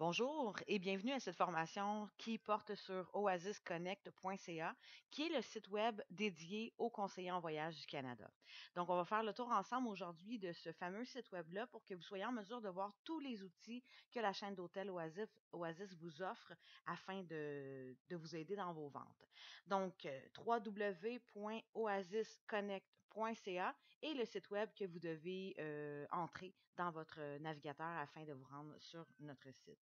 Bonjour et bienvenue à cette formation qui porte sur oasisconnect.ca, qui est le site web dédié aux conseillers en voyage du Canada. Donc, on va faire le tour ensemble aujourd'hui de ce fameux site web-là pour que vous soyez en mesure de voir tous les outils que la chaîne d'hôtels Oasis vous offre afin de vous aider dans vos ventes. Donc, www.oasisconnect.ca est le site web que vous devez entrer dans votre navigateur afin de vous rendre sur notre site.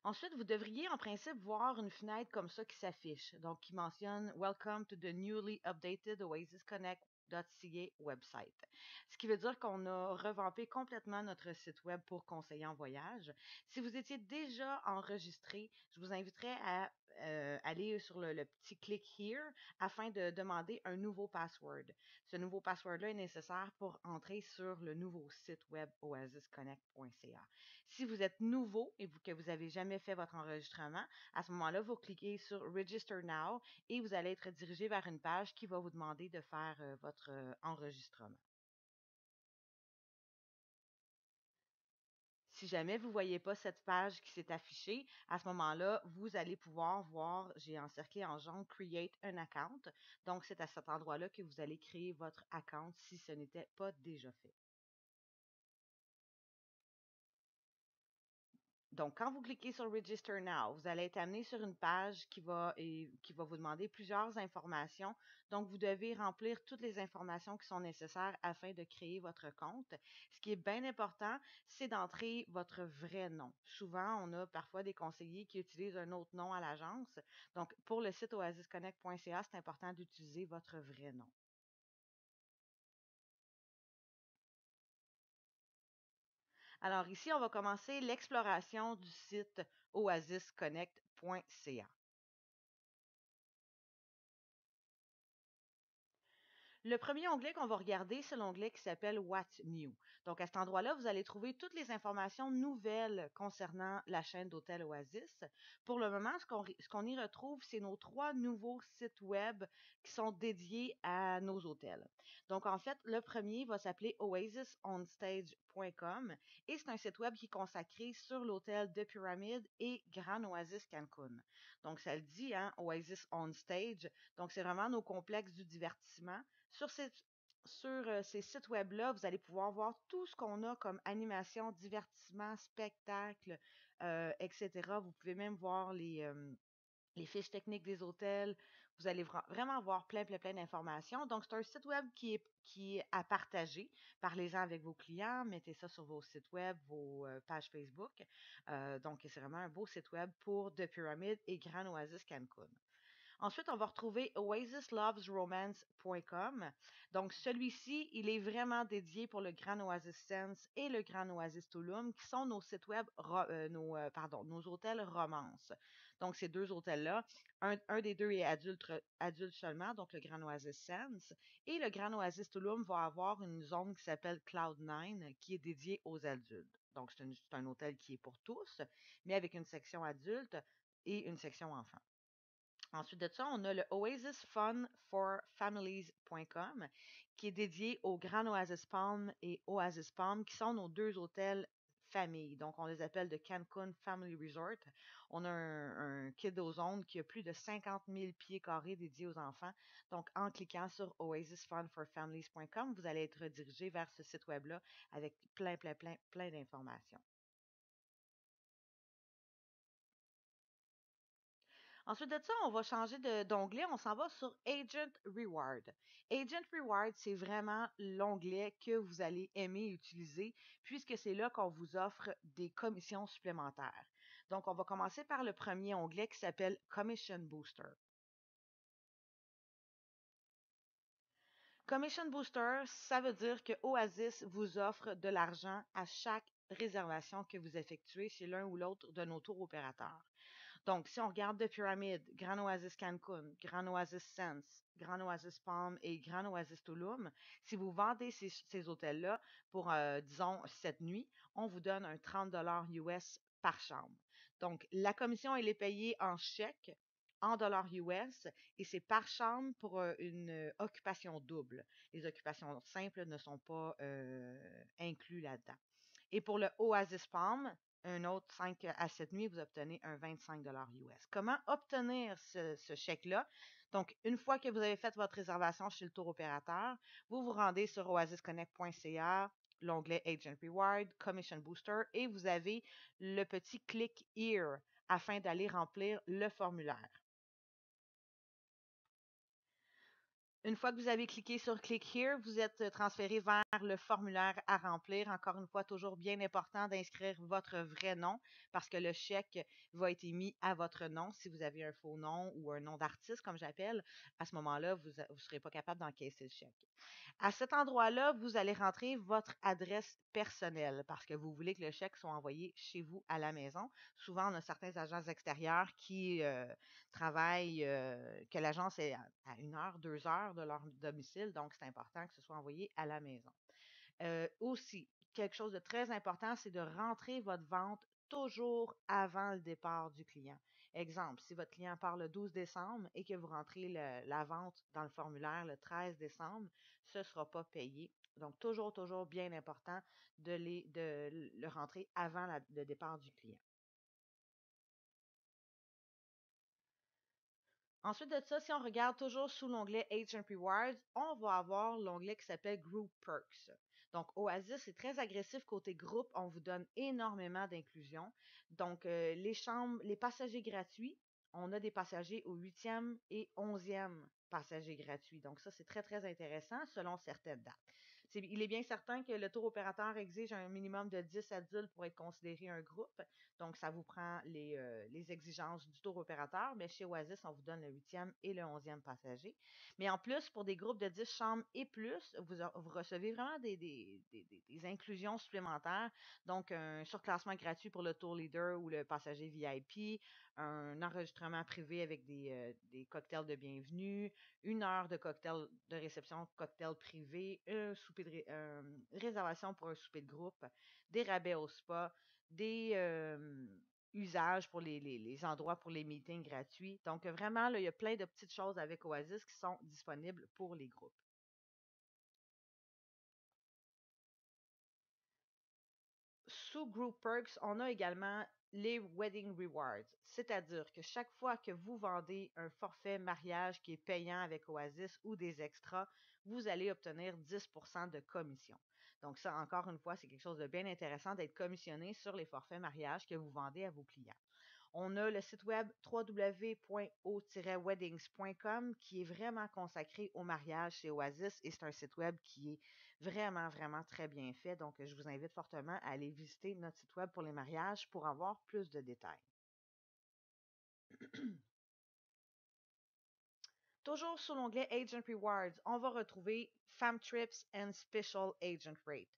Ensuite, vous devriez en principe voir une fenêtre comme ça qui s'affiche, donc qui mentionne Welcome to the newly updated oasisconnect.ca website. Ce qui veut dire qu'on a revampé complètement notre site web pour conseiller en voyage. Si vous étiez déjà enregistré, je vous inviterais à aller sur le petit click here afin de demander un nouveau password. Ce nouveau password-là est nécessaire pour entrer sur le nouveau site web oasisconnect.ca. Si vous êtes nouveau et que vous n'avez jamais fait votre enregistrement, à ce moment-là, vous cliquez sur Register Now et vous allez être dirigé vers une page qui va vous demander de faire votre enregistrement. Si jamais vous ne voyez pas cette page qui s'est affichée, à ce moment-là, vous allez pouvoir voir, j'ai encerclé en jaune Create an account. Donc, c'est à cet endroit-là que vous allez créer votre account si ce n'était pas déjà fait. Donc, quand vous cliquez sur Register Now, vous allez être amené sur une page qui va vous demander plusieurs informations. Donc, vous devez remplir toutes les informations qui sont nécessaires afin de créer votre compte. Ce qui est bien important, c'est d'entrer votre vrai nom. Souvent, on a parfois des conseillers qui utilisent un autre nom à l'agence. Donc, pour le site oasisconnect.ca, c'est important d'utiliser votre vrai nom. Alors ici, on va commencer l'exploration du site oasisconnect.ca. Le premier onglet qu'on va regarder, c'est l'onglet qui s'appelle What's New. Donc, à cet endroit-là, vous allez trouver toutes les informations nouvelles concernant la chaîne d'hôtels Oasis. Pour le moment, ce qu'on y retrouve, c'est nos 3 nouveaux sites web qui sont dédiés à nos hôtels. Donc, en fait, le premier va s'appeler oasisonstage.com et c'est un site web qui est consacré sur l'hôtel The Pyramid et Grand Oasis Cancun. Donc, ça le dit, hein, Oasis on Stage. Donc, c'est vraiment nos complexes du divertissement. Sur ces sites web-là, vous allez pouvoir voir tout ce qu'on a comme animation, divertissement, spectacle, etc. Vous pouvez même voir les fiches techniques des hôtels. Vous allez vraiment voir plein d'informations. Donc, c'est un site web qui est à partager. Parlez-en avec vos clients, mettez ça sur vos sites web, vos pages Facebook. Donc, c'est vraiment un beau site web pour The Pyramid et Grand Oasis Cancun. Ensuite, on va retrouver oasislovesromance.com. Donc, celui-ci, il est vraiment dédié pour le Grand Oasis Sense et le Grand Oasis Tulum, qui sont nos sites web, nos hôtels romance. Donc, ces deux hôtels-là, un des deux est adulte seulement, donc le Grand Oasis Sense. Et le Grand Oasis Tulum va avoir une zone qui s'appelle Cloud9, qui est dédiée aux adultes. Donc, c'est un hôtel qui est pour tous, mais avec une section adulte et une section enfant. Ensuite de ça, on a le oasisfunforfamilies.com qui est dédié au Grand Oasis Palm et Oasis Palm, qui sont nos deux hôtels famille. Donc, on les appelle de Cancun Family Resort. On a un Kiddo Zone qui a plus de 50 000 pieds carrés dédiés aux enfants. Donc, en cliquant sur oasisfunforfamilies.com, vous allez être redirigé vers ce site web-là avec plein d'informations. Ensuite de ça, on va changer d'onglet. On s'en va sur Agent Reward. Agent Reward, c'est vraiment l'onglet que vous allez aimer utiliser puisque c'est là qu'on vous offre des commissions supplémentaires. Donc, on va commencer par le premier onglet qui s'appelle Commission Booster. Commission Booster, ça veut dire que Oasis vous offre de l'argent à chaque réservation que vous effectuez chez l'un ou l'autre de nos tours opérateurs. Donc, si on regarde The Pyramid, Grand Oasis Cancun, Grand Oasis Sense, Grand Oasis Palm et Grand Oasis Tulum, si vous vendez ces hôtels-là pour, disons, 7 nuits, on vous donne un 30 US par chambre. Donc, la commission, elle est payée en chèque en dollars US et c'est par chambre pour une occupation double. Les occupations simples ne sont pas inclus là-dedans. Et pour le Oasis Palm, un autre 5 à 7 nuits, vous obtenez un 25 US. Comment obtenir ce chèque-là? Donc, une fois que vous avez fait votre réservation chez le tour opérateur, vous vous rendez sur oasisconnect.ca, l'onglet Agent Reward, Commission Booster, et vous avez le petit Click Here afin d'aller remplir le formulaire. Une fois que vous avez cliqué sur Click Here, vous êtes transféré vers le formulaire à remplir. Encore une fois, toujours bien important d'inscrire votre vrai nom parce que le chèque va être émis à votre nom. Si vous avez un faux nom ou un nom d'artiste, comme j'appelle, à ce moment-là, vous ne serez pas capable d'encaisser le chèque. À cet endroit-là, vous allez rentrer votre adresse personnelle parce que vous voulez que le chèque soit envoyé chez vous à la maison. Souvent, on a certains agents extérieurs qui travaillent, que l'agence est à 1 heure, 2 heures de leur domicile, donc c'est important que ce soit envoyé à la maison. Aussi, quelque chose de très important, c'est de rentrer votre vente toujours avant le départ du client. Exemple, si votre client part le 12 décembre et que vous rentrez la vente dans le formulaire le 13 décembre, ce ne sera pas payé. Donc, toujours, toujours bien important de le rentrer avant le départ du client. Ensuite de ça, si on regarde toujours sous l'onglet Agent Rewards, on va avoir l'onglet qui s'appelle Group Perks. Donc, Oasis est très agressif côté groupe. On vous donne énormément d'inclusion. Donc, les chambres, les passagers gratuits, on a des passagers au 8e et 11e passagers gratuits. Donc, ça, c'est très, très intéressant selon certaines dates. Il est bien certain que le tour opérateur exige un minimum de 10 adultes pour être considéré un groupe. Donc, ça vous prend les exigences du tour opérateur. Mais chez Oasis, on vous donne le 8e et le 11e passager. Mais en plus, pour des groupes de 10 chambres et plus, vous recevez vraiment des inclusions supplémentaires. Donc, un surclassement gratuit pour le tour leader ou le passager VIP, un enregistrement privé avec des cocktails de bienvenue, 1 heure de cocktail de réception, cocktail privé, réservation pour un souper de groupe, des rabais au spa, des usages pour les endroits pour les meetings gratuits. Donc, vraiment, là, il y a plein de petites choses avec Oasis qui sont disponibles pour les groupes. Sous Group Perks, on a également les Wedding Rewards, c'est-à-dire que chaque fois que vous vendez un forfait mariage qui est payant avec Oasis ou des extras, vous allez obtenir 10% de commission. Donc ça, encore une fois, c'est quelque chose de bien intéressant d'être commissionné sur les forfaits mariage que vous vendez à vos clients. On a le site web www.o-weddings.com qui est vraiment consacré au mariage chez Oasis et c'est un site web qui est vraiment, vraiment très bien fait. Donc, je vous invite fortement à aller visiter notre site web pour les mariages pour avoir plus de détails. Toujours sous l'onglet Agent Rewards, on va retrouver Fam Trips and Special Agent Rate.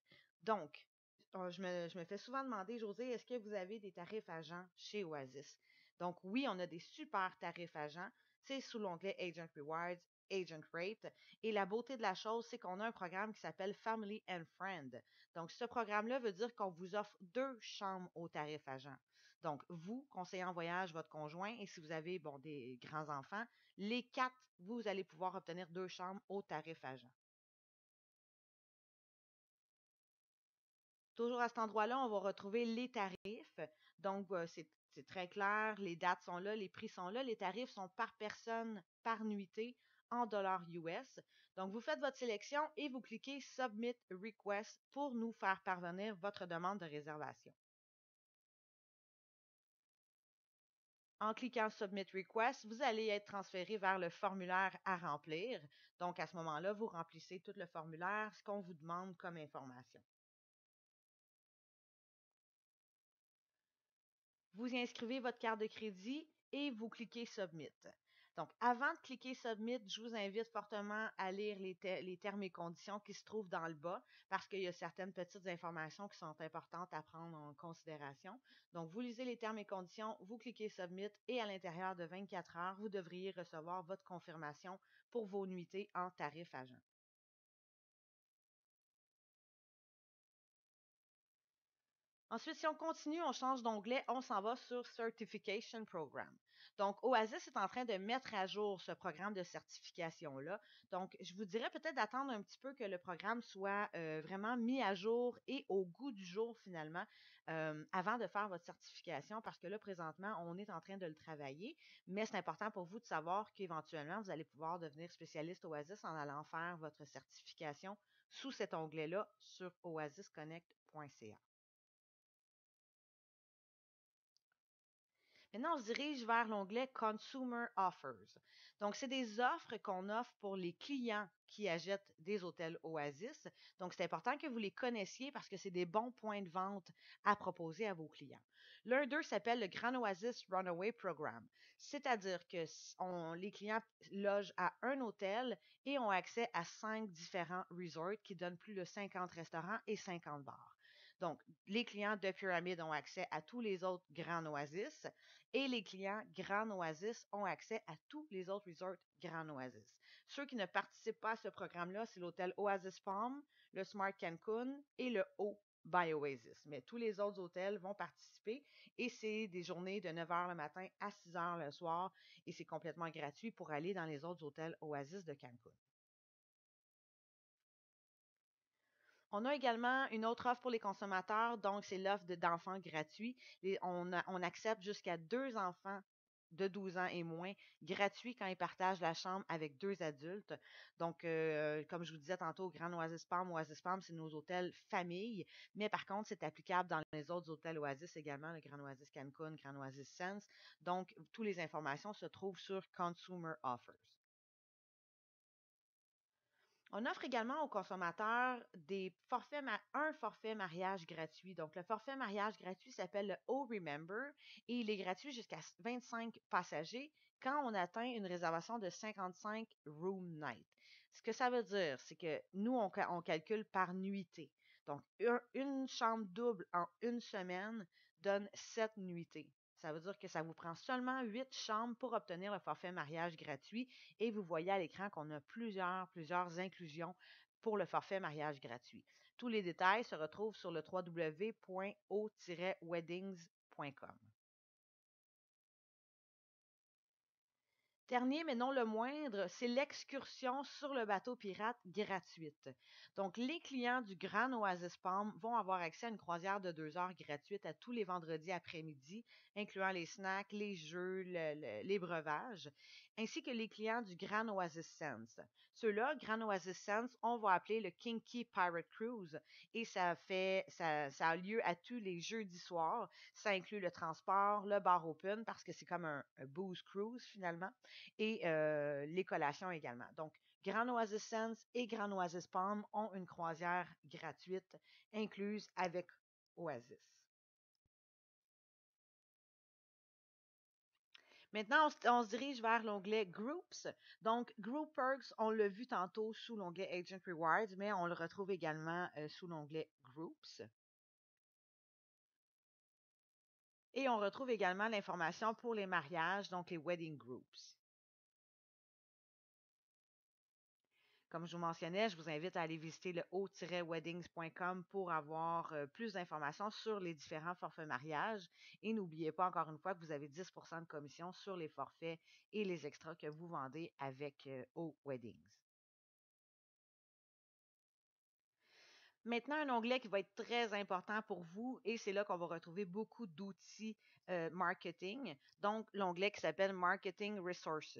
Donc, je me fais souvent demander, José, est-ce que vous avez des tarifs agents chez Oasis? Donc, oui, on a des super tarifs agents. C'est sous l'onglet Agent Rewards, Agent Rate. Et la beauté de la chose, c'est qu'on a un programme qui s'appelle Family and Friend. Donc, ce programme-là veut dire qu'on vous offre 2 chambres au tarif agent. Donc, vous, conseiller en voyage, votre conjoint, et si vous avez des grands-enfants, les 4, vous allez pouvoir obtenir 2 chambres au tarif agent. Toujours à cet endroit-là, on va retrouver les tarifs. Donc, c'est très clair, les dates sont là, les prix sont là, les tarifs sont par personne, par nuitée, en dollars US. Donc, vous faites votre sélection et vous cliquez Submit Request pour nous faire parvenir votre demande de réservation. En cliquant Submit Request, vous allez être transféré vers le formulaire à remplir. Donc, à ce moment-là, vous remplissez tout le formulaire, ce qu'on vous demande comme information. Vous y inscrivez votre carte de crédit et vous cliquez Submit. Donc, avant de cliquer Submit, je vous invite fortement à lire les termes et conditions qui se trouvent dans le bas parce qu'il y a certaines petites informations qui sont importantes à prendre en considération. Donc, vous lisez les termes et conditions, vous cliquez Submit et à l'intérieur de 24 heures, vous devriez recevoir votre confirmation pour vos nuitées en tarif agent. Ensuite, si on continue, on change d'onglet, on s'en va sur Certification Program. Donc, Oasis est en train de mettre à jour ce programme de certification-là. Donc, je vous dirais peut-être d'attendre un petit peu que le programme soit vraiment mis à jour et au goût du jour finalement avant de faire votre certification parce que là, présentement, on est en train de le travailler, mais c'est important pour vous de savoir qu'éventuellement, vous allez pouvoir devenir spécialiste Oasis en allant faire votre certification sous cet onglet-là sur oasisconnect.ca. Maintenant, on se dirige vers l'onglet Consumer Offers. Donc, c'est des offres qu'on offre pour les clients qui achètent des hôtels Oasis. Donc, c'est important que vous les connaissiez parce que c'est des bons points de vente à proposer à vos clients. L'un d'eux s'appelle le Grand Oasis Runaway Program, c'est-à-dire que les clients logent à un hôtel et ont accès à 5 différents resorts qui donnent plus de 50 restaurants et 50 bars. Donc, les clients de Pyramid ont accès à tous les autres Grands Oasis et les clients Grand Oasis ont accès à tous les autres resorts Grand Oasis. Ceux qui ne participent pas à ce programme-là, c'est l'hôtel Oasis Palm, le Smart Cancun et le O by Oasis. Mais tous les autres hôtels vont participer et c'est des journées de 9 h le matin à 6 h le soir et c'est complètement gratuit pour aller dans les autres hôtels Oasis de Cancun. On a également une autre offre pour les consommateurs, donc c'est l'offre d'enfants gratuits. On accepte jusqu'à 2 enfants de 12 ans et moins gratuits quand ils partagent la chambre avec 2 adultes. Donc, comme je vous disais tantôt, Grand Oasis Palm, c'est nos hôtels famille, mais par contre, c'est applicable dans les autres hôtels Oasis également, le Grand Oasis Cancun, Grand Oasis Sense. Donc, toutes les informations se trouvent sur Consumer Offers. On offre également aux consommateurs un forfait mariage gratuit. Donc, le forfait mariage gratuit s'appelle le O Remember et il est gratuit jusqu'à 25 passagers quand on atteint une réservation de 55 room night. Ce que ça veut dire, c'est que nous, on calcule par nuitée. Donc, une chambre double en une semaine donne 7 nuitées. Ça veut dire que ça vous prend seulement 8 chambres pour obtenir le forfait mariage gratuit et vous voyez à l'écran qu'on a plusieurs inclusions pour le forfait mariage gratuit. Tous les détails se retrouvent sur le www.o-weddings.com. Dernier, mais non le moindre, c'est l'excursion sur le bateau pirate gratuite. Donc, les clients du Grand Oasis Palm vont avoir accès à une croisière de 2 heures gratuite à tous les vendredis après-midi, incluant les snacks, les jeux, les breuvages, ainsi que les clients du Grand Oasis Sense. Ceux-là, Grand Oasis Sense, on va appeler le Kinky Pirate Cruise et ça a lieu à tous les jeudis soirs. Ça inclut le transport, le bar open parce que c'est comme un booze cruise finalement et les collations également. Donc, Grand Oasis Sense et Grand Oasis Palm ont une croisière gratuite incluse avec Oasis. Maintenant, on se dirige vers l'onglet Groups. Donc, Group Perks, on l'a vu tantôt sous l'onglet Agent Rewards, mais on le retrouve également sous l'onglet Groups. Et on retrouve également l'information pour les mariages, donc les Wedding Groups. Comme je vous mentionnais, je vous invite à aller visiter le o-weddings.com pour avoir plus d'informations sur les différents forfaits mariage. Et n'oubliez pas encore une fois que vous avez 10 de commission sur les forfaits et les extras que vous vendez avec O-Weddings. Maintenant, un onglet qui va être très important pour vous et c'est là qu'on va retrouver beaucoup d'outils marketing. Donc, l'onglet qui s'appelle Marketing Resources.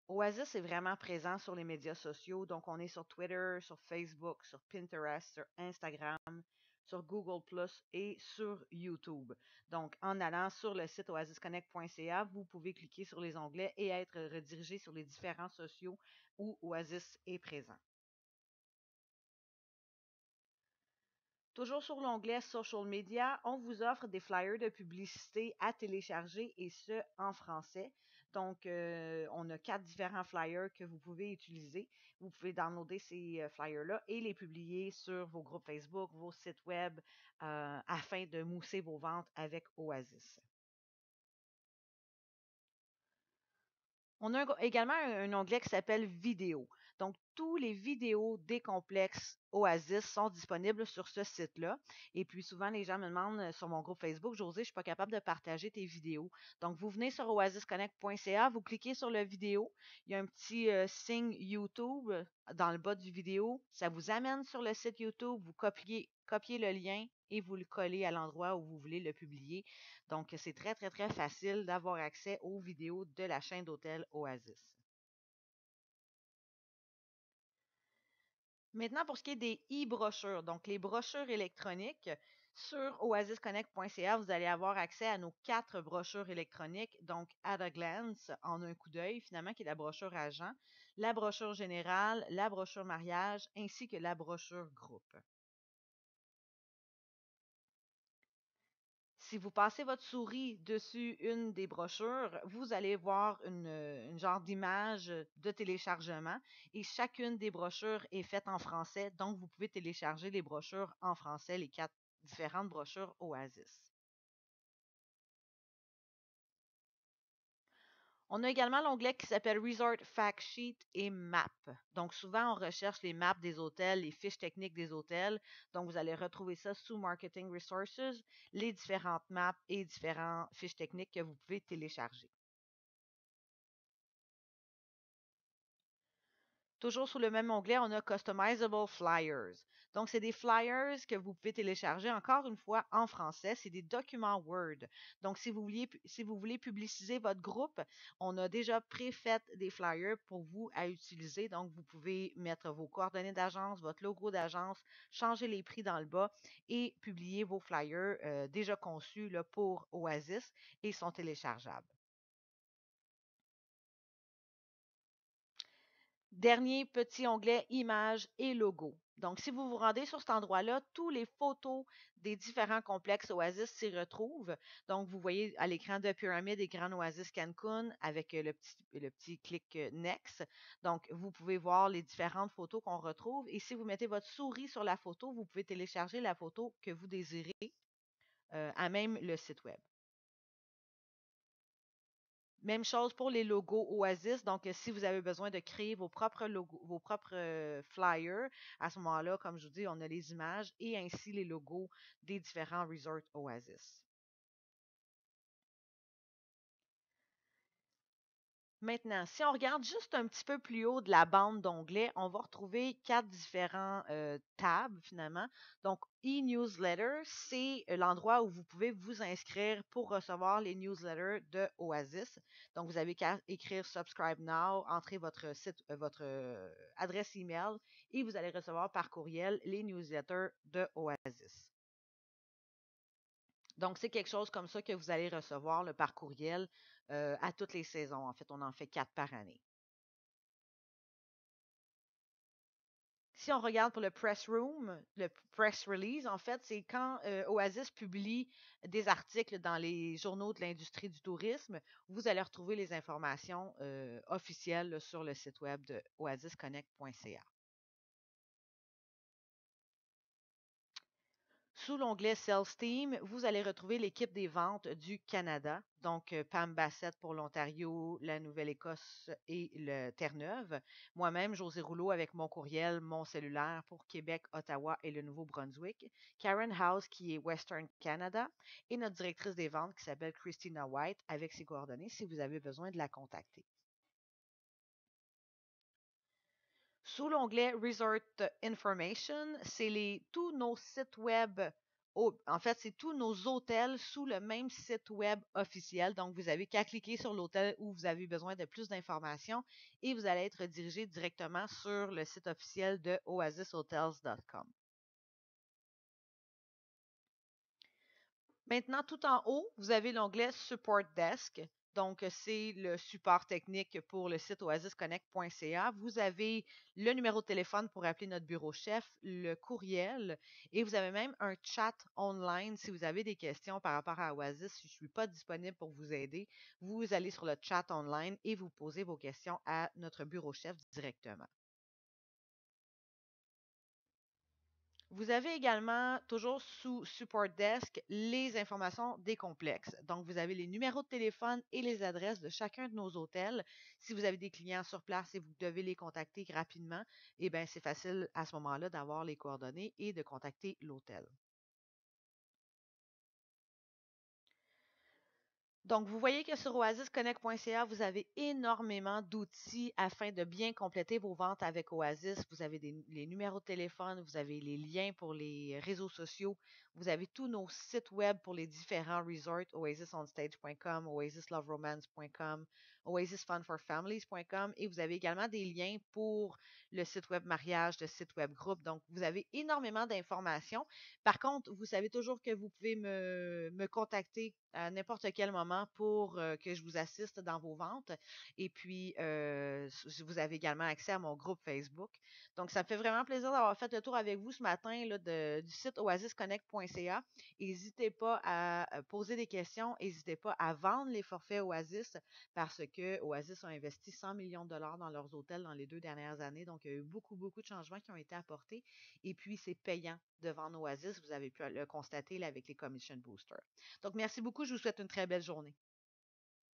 Oasis est vraiment présent sur les médias sociaux. Donc, on est sur Twitter, sur Facebook, sur Pinterest, sur Instagram, sur Google Plus et sur YouTube. Donc, en allant sur le site oasisconnect.ca, vous pouvez cliquer sur les onglets et être redirigé sur les différents sociaux où Oasis est présent. Toujours sur l'onglet Social Media, on vous offre des flyers de publicité à télécharger et ce, en français. Donc, on a 4 différents flyers que vous pouvez utiliser. Vous pouvez downloader ces flyers-là et les publier sur vos groupes Facebook, vos sites web, afin de mousser vos ventes avec Oasis. On a également un onglet qui s'appelle Vidéo. Donc, tous les vidéos des complexes Oasis sont disponibles sur ce site-là. Et puis, souvent, les gens me demandent sur mon groupe Facebook, Josée, je ne suis pas capable de partager tes vidéos. Donc, vous venez sur oasisconnect.ca, vous cliquez sur la vidéo. Il y a un petit signe YouTube dans le bas du vidéo. Ça vous amène sur le site YouTube. Vous copiez le lien et vous le collez à l'endroit où vous voulez le publier. Donc, c'est très, très, très facile d'avoir accès aux vidéos de la chaîne d'hôtel Oasis. Maintenant, pour ce qui est des e-brochures, donc les brochures électroniques, sur oasisconnect.ca, vous allez avoir accès à nos 4 brochures électroniques, donc At a Glance, en un coup d'œil, finalement, qui est la brochure agent, la brochure générale, la brochure mariage, ainsi que la brochure groupe. Si vous passez votre souris dessus une des brochures, vous allez voir une genre d'image de téléchargement et chacune des brochures est faite en français, donc vous pouvez télécharger les brochures en français, les 4 différentes brochures Oasis. On a également l'onglet qui s'appelle Resort Fact Sheet et Map. Donc, souvent, on recherche les maps des hôtels, les fiches techniques des hôtels. Donc, vous allez retrouver ça sous Marketing Resources, les différentes maps et différentes fiches techniques que vous pouvez télécharger. Toujours sous le même onglet, on a Customizable Flyers. Donc, c'est des flyers que vous pouvez télécharger encore une fois en français. C'est des documents Word. Donc, si vous voulez publiciser votre groupe, on a déjà préfait des flyers pour vous à utiliser. Donc, vous pouvez mettre vos coordonnées d'agence, votre logo d'agence, changer les prix dans le bas et publier vos flyers déjà conçus là, pour Oasis et sont téléchargeables. Dernier petit onglet images et logos. Donc, si vous vous rendez sur cet endroit-là, tous les photos des différents complexes Oasis s'y retrouvent. Donc, vous voyez à l'écran de Pyramide et Grand Oasis Cancun avec le petit clic Next. Donc, vous pouvez voir les différentes photos qu'on retrouve. Et si vous mettez votre souris sur la photo, vous pouvez télécharger la photo que vous désirez à même le site web. Même chose pour les logos Oasis. Donc, si vous avez besoin de créer vos propres logos, vos propres flyers, à ce moment-là, comme je vous dis, on a les images et ainsi les logos des différents resorts Oasis. Maintenant, si on regarde juste un petit peu plus haut de la bande d'onglets, on va retrouver 4 différents tabs finalement. Donc, e-newsletter, c'est l'endroit où vous pouvez vous inscrire pour recevoir les newsletters de Oasis. Donc, vous avez qu'à écrire Subscribe Now, entrer votre site, votre adresse email et vous allez recevoir par courriel les newsletters de Oasis. Donc, c'est quelque chose comme ça que vous allez recevoir par courriel à toutes les saisons. En fait, on en fait 4 par année. Si on regarde pour le press room, le press release, en fait, c'est quand Oasis publie des articles dans les journaux de l'industrie du tourisme, vous allez retrouver les informations officielles là, sur le site web de oasisconnect.ca. Sous l'onglet Sales Team, vous allez retrouver l'équipe des ventes du Canada, donc Pam Bassett pour l'Ontario, la Nouvelle-Écosse et le Terre-Neuve. Moi-même, José Rouleau avec mon courriel, mon cellulaire pour Québec, Ottawa et le Nouveau-Brunswick. Karen House qui est Western Canada et notre directrice des ventes qui s'appelle Christina White avec ses coordonnées si vous avez besoin de la contacter. Sous l'onglet Resort Information, c'est tous nos sites web. En fait, c'est tous nos hôtels sous le même site web officiel. Donc, vous avez qu'à cliquer sur l'hôtel où vous avez besoin de plus d'informations et vous allez être dirigé directement sur le site officiel de oasishotels.com. Maintenant, tout en haut, vous avez l'onglet Support Desk. Donc, c'est le support technique pour le site oasisconnect.ca. Vous avez le numéro de téléphone pour appeler notre bureau chef, le courriel et vous avez même un chat online si vous avez des questions par rapport à Oasis. Si je ne suis pas disponible pour vous aider, vous allez sur le chat online et vous posez vos questions à notre bureau chef directement. Vous avez également toujours sous Support Desk les informations des complexes. Donc, vous avez les numéros de téléphone et les adresses de chacun de nos hôtels. Si vous avez des clients sur place et vous devez les contacter rapidement, eh bien, c'est facile à ce moment-là d'avoir les coordonnées et de contacter l'hôtel. Donc, vous voyez que sur oasisconnect.ca, vous avez énormément d'outils afin de bien compléter vos ventes avec Oasis. Vous avez les numéros de téléphone, vous avez les liens pour les réseaux sociaux, vous avez tous nos sites web pour les différents resorts, oasisonstage.com, oasisloveromance.com, oasisfunforfamilies.com et vous avez également des liens pour le site web mariage, le site web groupe. Donc, vous avez énormément d'informations. Par contre, vous savez toujours que vous pouvez me contacter à n'importe quel moment pour que je vous assiste dans vos ventes. Et puis, vous avez également accès à mon groupe Facebook. Donc, ça me fait vraiment plaisir d'avoir fait le tour avec vous ce matin là, du site oasisconnect.ca. N'hésitez pas à poser des questions. N'hésitez pas à vendre les forfaits Oasis parce que Oasis a investi 100 millions de dollars dans leurs hôtels dans les 2 dernières années. Donc, il y a eu beaucoup, beaucoup de changements qui ont été apportés. Et puis, c'est payant de vendre Oasis. Vous avez pu le constater là, avec les commission boosters. Donc, merci beaucoup. Je vous souhaite une très belle journée.